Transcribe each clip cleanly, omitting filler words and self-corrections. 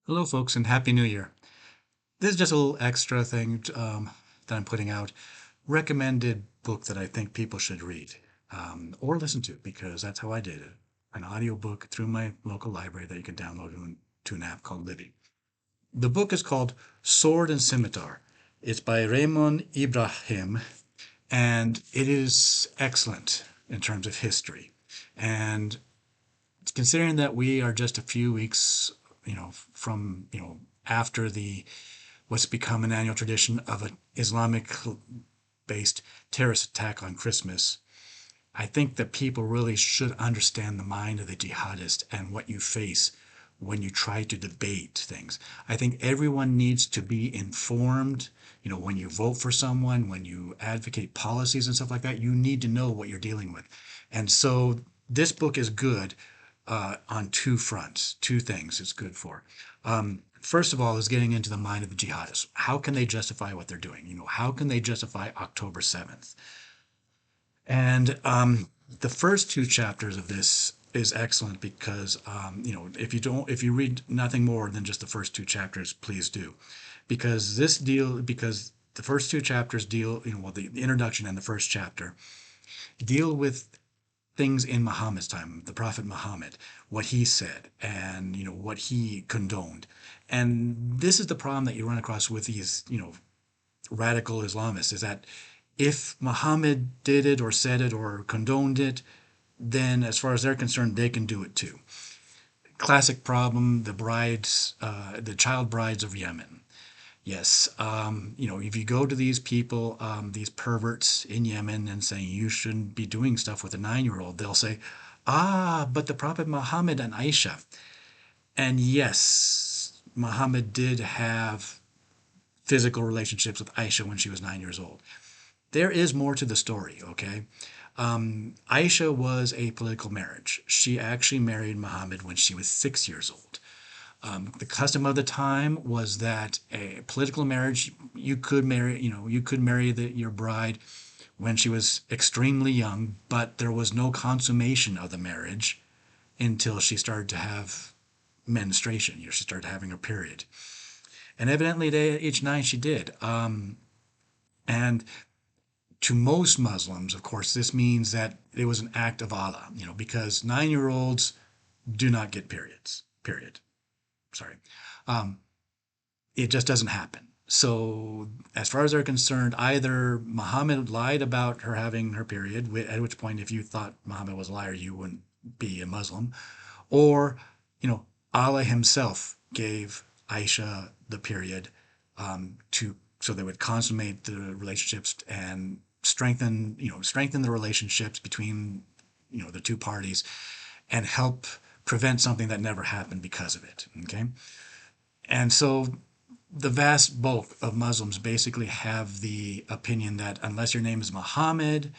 Hello, folks, and Happy New Year. This is just a little extra thing that I'm putting out. Recommended book that I think people should read or listen to, because that's how I did it. An audiobook through my local library that you can download to an app called Libby. The book is called Sword and Scimitar. It's by Raymond Ibrahim, and it is excellent in terms of history. And considering that we are just a few weeks, from, after the what's become an annual tradition of an Islamic based terrorist attack on Christmas, I think that people really should understand the mind of the jihadist and what you face when you try to debate things. I think everyone needs to be informed. When you vote for someone, when you advocate policies and stuff like that, you need to know what you're dealing with. And so this book is good on two fronts, two things it's good for. First of all, is getting into the mind of the jihadists. How can they justify what they're doing? How can they justify October 7th? And the first two chapters of this is excellent because if you read nothing more than just the first two chapters, please do, because the first two chapters deal, the introduction and the first chapter deal with things in Muhammad's time, the Prophet Muhammad, what he said, and what he condoned. And this is the problem that you run across with these, radical Islamists, is that if Muhammad did it or said it or condoned it, then as far as they're concerned, they can do it too. Classic problem: the child brides of Yemen. Yes, if you go to these people, these perverts in Yemen, and saying you shouldn't be doing stuff with a 9-year-old, they'll say, but the Prophet Muhammad and Aisha. And yes, Muhammad did have physical relationships with Aisha when she was 9 years old. There is more to the story, okay? Aisha was a political marriage. She actually married Muhammad when she was 6 years old. The custom of the time was that a political marriage, you could marry your bride when she was extremely young, but there was no consummation of the marriage until she started to have menstruation. She started having her period, and evidently, at age 9, she did. And to most Muslims, of course, this means that it was an act of Allah. Because 9-year-olds do not get periods. Period. Sorry. Um, it just doesn't happen. So, as far as they're concerned, either Muhammad lied about her having her period, at which point, if you thought Muhammad was a liar, you wouldn't be a Muslim, or, Allah Himself gave Aisha the period to so they would consummate the relationships and strengthen the relationships between the two parties and help prevent something that never happened because of it. Okay, and so the vast bulk of Muslims basically have the opinion that unless your name is Muhammad,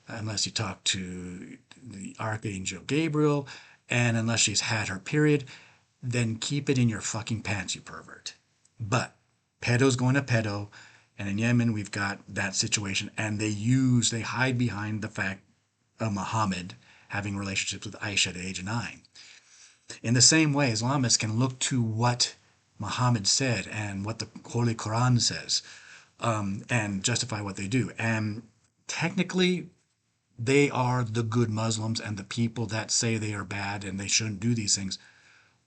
unless you talk to the Archangel Gabriel, and unless she's had her period, then keep it in your fucking pants, you pervert. But pedo's going to pedo, and in Yemen we've got that situation, and they hide behind the fact of Muhammad having relationships with Aisha at the age of 9. In the same way, Islamists can look to what Muhammad said and what the Holy Quran says, and justify what they do. And technically, they are the good Muslims, and the people that say they are bad and they shouldn't do these things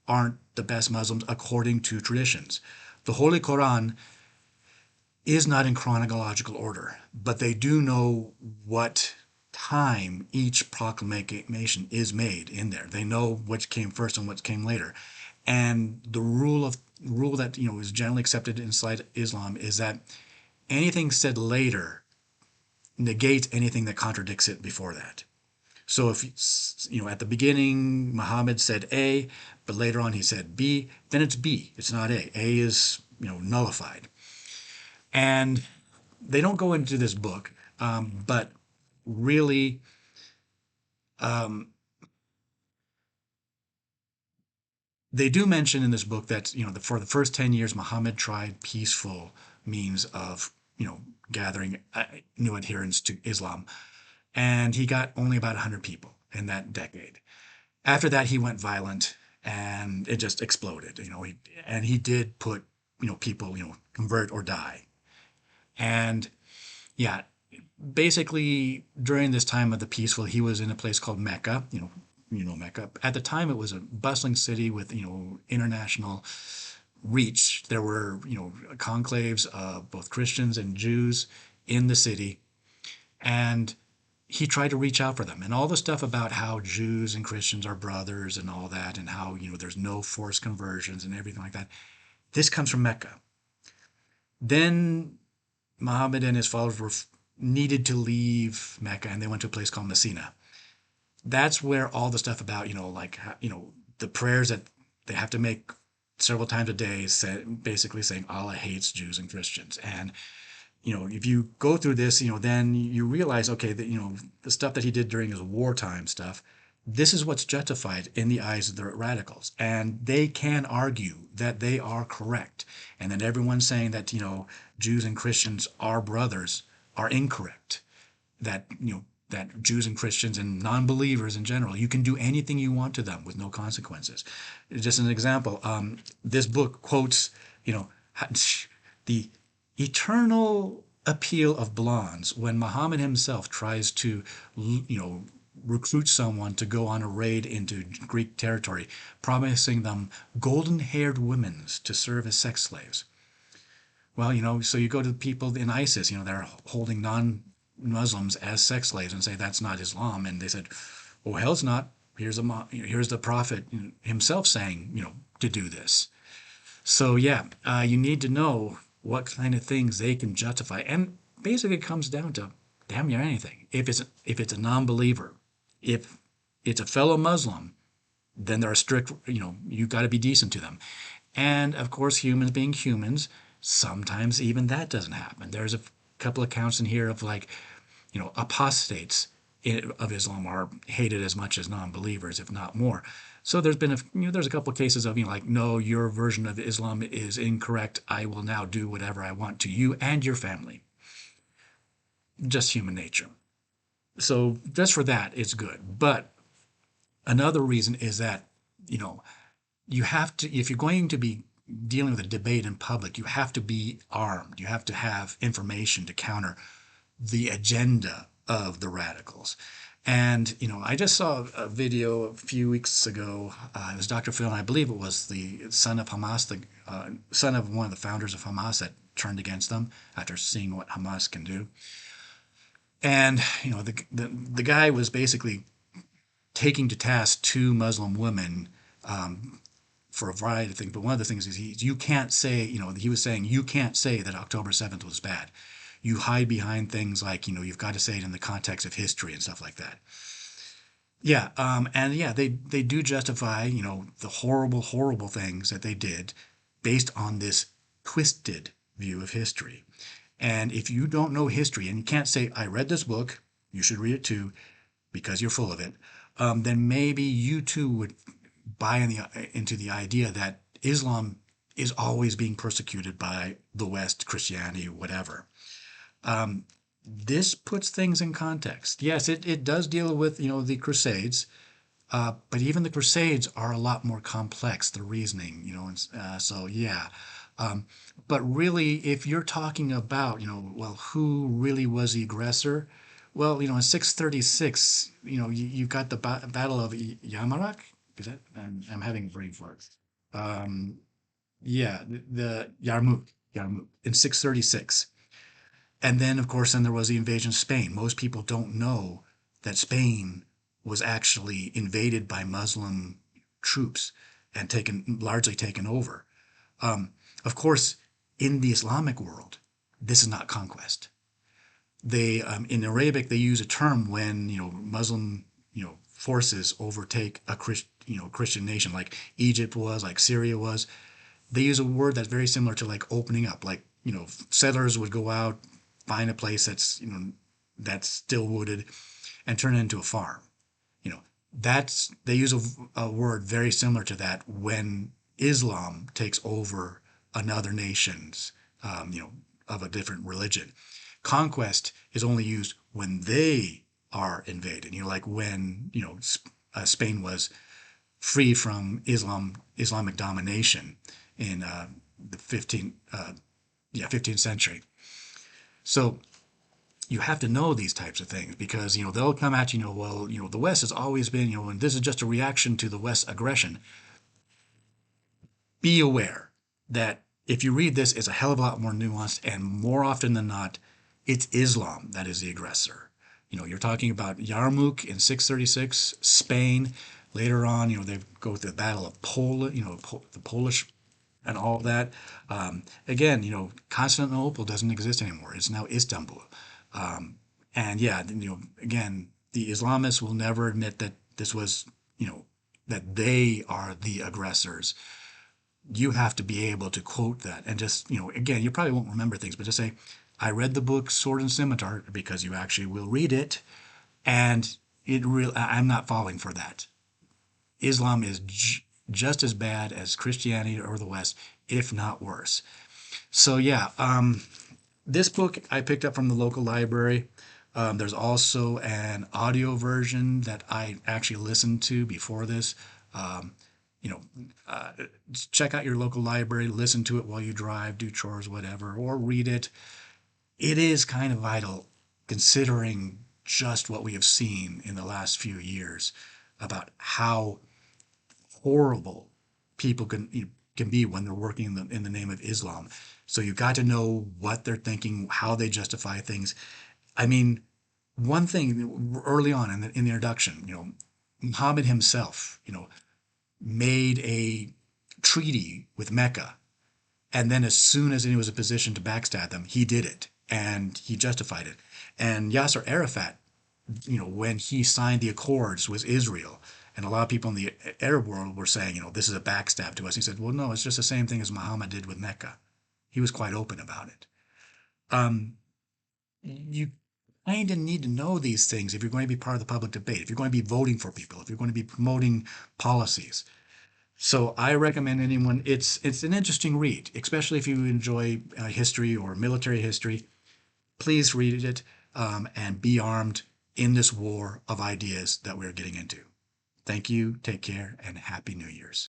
aren't the best Muslims according to traditions. The Holy Quran is not in chronological order, but they do know what time each proclamation is made in there. They know which came first and what came later. And the rule that is generally accepted inside Islam is that anything said later negates anything that contradicts it before that. So if at the beginning Muhammad said A, but later on he said B, then it's B. It's not A. A is nullified. And they don't go into this book, but really, um, they do mention in this book that for the first 10 years, Muhammad tried peaceful means of gathering new adherents to Islam, and he got only about 100 people in that decade. After that, he went violent, and it just exploded. And he did put people convert or die. And yeah, basically during this time of the peaceful, he was in a place called Mecca. Mecca. At the time, it was a bustling city with international reach. There were conclaves of both Christians and Jews in the city, and he tried to reach out for them. And all the stuff about how Jews and Christians are brothers and all that, and how there's no forced conversions and everything like that. This comes from Mecca. Then Muhammad and his followers were needed to leave Mecca, and they went to a place called Messina. That's where all the stuff about like the prayers that they have to make several times a day, basically saying Allah hates Jews and Christians. And if you go through this, then you realize, okay, that the stuff that he did during his wartime stuff, this is what's justified in the eyes of the radicals, and they can argue that they are correct, and that everyone's saying that Jews and Christians are brothers are incorrect. That Jews and Christians and non-believers in general, you can do anything you want to them with no consequences. Just an example, this book quotes, the eternal appeal of blondes when Muhammad himself tries to, recruit someone to go on a raid into Greek territory, promising them golden-haired women to serve as sex slaves. Well, so you go to the people in ISIS, they're holding non-Muslims as sex slaves and say that's not Islam, and they said, "Oh, hell's not. Here's the Prophet himself saying, to do this." So yeah, you need to know what kind of things they can justify, and basically it comes down to damn near anything. If it's a non-believer, if it's a fellow Muslim, then there are strict, you've got to be decent to them. And of course, humans being humans, sometimes even that doesn't happen. There's a couple accounts in here of like, apostates of Islam are hated as much as non-believers, if not more. So there's a couple of cases of like, no, your version of Islam is incorrect. I will now do whatever I want to you and your family. Just human nature. So just for that, it's good. But another reason is that you know you have to, if you're going to be dealing with a debate in public, you have to be armed. You have to have information to counter the agenda of the radicals. And I just saw a video a few weeks ago. It was Dr. Phil, and I believe it was the son of Hamas, the son of one of the founders of Hamas, that turned against them after seeing what Hamas can do. And the guy was basically taking to task two Muslim women for a variety of things. But one of the things is you can't say, he was saying you can't say that October 7th was bad. You hide behind things like, you've got to say it in the context of history and stuff like that. Yeah, and yeah, they do justify, the horrible, horrible things that they did based on this twisted view of history. And if you don't know history, and you can't say, I read this book, you should read it too, because you're full of it, then maybe you too would buy into the idea that Islam is always being persecuted by the West, Christianity, whatever. This puts things in context. Yes, it does deal with, the Crusades, but even the Crusades are a lot more complex, the reasoning, and so yeah. But really, if you're talking about, well, who really was the aggressor? Well, in 636, you've got the Battle of Yamarak. Is that? I'm having a brain fart. Um, yeah, the Yarmouk in 636. And then, of course, then there was the invasion of Spain. Most people don't know that Spain was actually invaded by Muslim troops and largely taken over. Of course, in the Islamic world, this is not conquest. They in Arabic they use a term when Muslim forces overtake a Christian nation like Egypt was, like Syria was. They use a word that's very similar to like opening up. Like settlers would go out, find a place that's still wooded, and turn it into a farm. You know that's they use a word very similar to that when Islam takes over another nation's of a different religion. Conquest is only used when they are invaded. Like when Spain was free from Islamic domination in the 15th century. So you have to know these types of things because they'll come at you, well, the West has always been, and this is just a reaction to the West's aggression. Be aware that if you read this, it's a hell of a lot more nuanced, and more often than not, it's Islam that is the aggressor. You're talking about Yarmouk in 636, Spain. Later on, they go through the Battle of Poland, the Polish and all that. Again, Constantinople doesn't exist anymore. It's now Istanbul. And yeah, again, the Islamists will never admit that this was, that they are the aggressors. You have to be able to quote that and just, again, you probably won't remember things, but just say, I read the book Sword and Scimitar, because you actually will read it, and I'm not falling for that. Islam is just as bad as Christianity or the West, if not worse. So yeah, this book I picked up from the local library. There's also an audio version that I actually listened to before this. Um, you know, uh, Check out your local library, listen to it while you drive, do chores, whatever, or read it. It is kind of vital considering just what we have seen in the last few years about how horrible people can be when they're working in the name of Islam. So you got to know what they're thinking, how they justify things. I mean, one thing early on in the introduction, Muhammad himself, made a treaty with Mecca, and then as soon as he was in a position to backstab them, he did it and he justified it. And Yasser Arafat, when he signed the accords with Israel, and a lot of people in the Arab world were saying, this is a backstab to us. He said, well, no, it's just the same thing as Muhammad did with Mecca. He was quite open about it. Um, you kind of need to know these things if you're going to be part of the public debate, if you're going to be voting for people, if you're going to be promoting policies. So I recommend anyone. It's an interesting read, especially if you enjoy history or military history. Please read it and be armed in this war of ideas that we're getting into. Thank you. Take care and Happy New Year's.